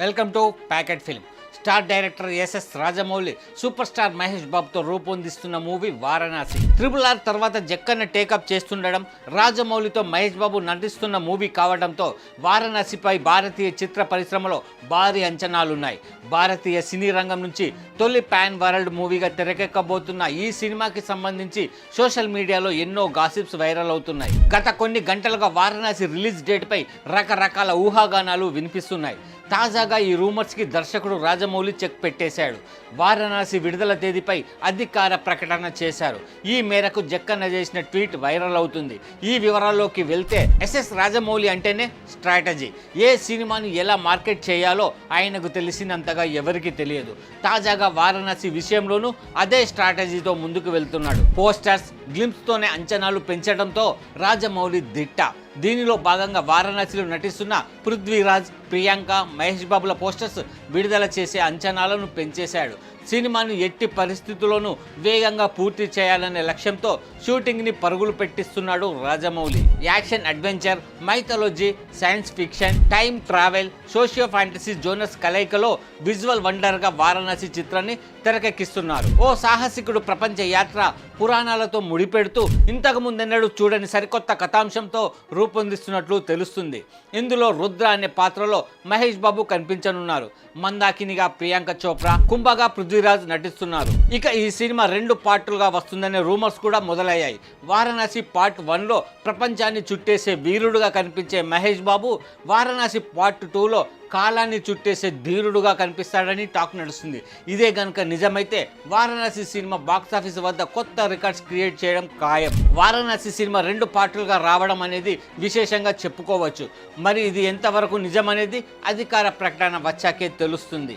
Welcome to packet film. Star director S S Rajamouli super star Mahesh బాబుతో రూపొందిస్తున్న movie Varanasi. RRR తర్వాత Jakkanna take up చేస్తుండడం, రాజమౌళితో మహేష్ బాబు నటిస్తున్న మూవీ కావడంతో వారణాసిపై భారతీయ చిత్ర పరిశ్రమలో భారీ అంచనాలున్నాయి. భారతీయ సినీ రంగం నుంచి తొలి పాన్ వరల్డ్ మూవీగా తెరకెక్కబోతున్న ఈ సినిమాకి సంబంధించి సోషల్ మీడియాలో ఎన్నో గాసిప్స్ వైరల్ అవుతున్నాయి. గత కొన్ని గంటలుగా వారణాసి రిలీజ్ డేట్పై రకరకాల ఊహాగానాలు వినిపిస్తున్నాయి. తాజాగా ఈ రూమర్స్కి దర్శకుడు రాజమౌళి చెక్ పెట్టేశాడు. వారణాసి విడుదల తేదీపై అధికార ప్రకటన చేశారు. ఈ మేరకు జక్కన్న చేసిన ట్వీట్ వైరల్ అవుతుంది. ఈ వివరాల్లోకి వెళ్తే ఎస్ఎస్ రాజమౌళి అంటేనే స్ట్రాటజీ. ఏ సినిమాని ఎలా మార్కెట్ చేయాలో ఆయనకు తెలిసినంతగా ఎవరికి తెలియదు. తాజాగా వారణాసి విషయంలోనూ అదే స్ట్రాటజీతో ముందుకు వెళ్తున్నాడు. పోస్టర్స్, గ్లింప్స్తోనే అంచనాలు పెంచడంతో రాజమౌళి దిట్ట. దీనిలో భాగంగా వారణాసిలో నటిస్తున్న పృథ్వీరాజ్, ప్రియాంక, మహేష్ బాబుల పోస్టర్స్ విడుదల చేసే అంచనాలను పెంచేశాడు. సినిమాను ఎట్టి పరిస్థితుల్లోనూ వేగంగా పూర్తి చేయాలనే లక్ష్యంతో షూటింగ్ని పరుగులు పెట్టిస్తున్నాడు Rajamouli. Action, adventure, mythology, science fiction, time travel, socio fantasy genres కలయికలో విజువల్ వండర్గా వారణాసి చిత్రాన్ని తెరకెక్కిస్తున్నారు. ఓ సాహసికుడు ప్రపంచ యాత్ర పురాణాలతో ముడిపెడుతూ ఇంతకు ముందెన్నడూ చూడని సరికొత్త కథాంశంతో రూపొందిస్తున్నట్లు తెలుస్తుంది. ఇందులో రుద్ర అనే పాత్రలో మహేష్ బాబు కనిపించనున్నారు. మందాకినిగా ప్రియాంక చోప్రా, కుంభగా పృథ్వీరాజ్ నటిస్తున్నారు. ఇక ఈ సినిమా 2 పార్టులుగా వస్తుందనే రూమర్స్ కూడా మొదలయ్యాయి. వారణాసి పార్ట్ 1లో ప్రపంచాన్ని చుట్టేసే వీరుడుగా కనిపించే మహేష్ బాబు వారణాసి పార్ట్ 2లో కాలాన్ని చుట్టేసే ధీరుడుగా కనిపిస్తాడని టాక్ నడుస్తుంది. ఇదే గనుక నిజమైతే వారణాసి సినిమా బాక్సాఫీస్ వద్ద కొత్త రికార్డ్స్ క్రియేట్ చేయడం ఖాయం. వారణాసి సినిమా 2 పార్టులుగా రావడం అనేది విశేషంగా చెప్పుకోవచ్చు. మరి ఇది ఎంతవరకు నిజమనేది అధికార ప్రకటన వచ్చాకే తెలుస్తుంది.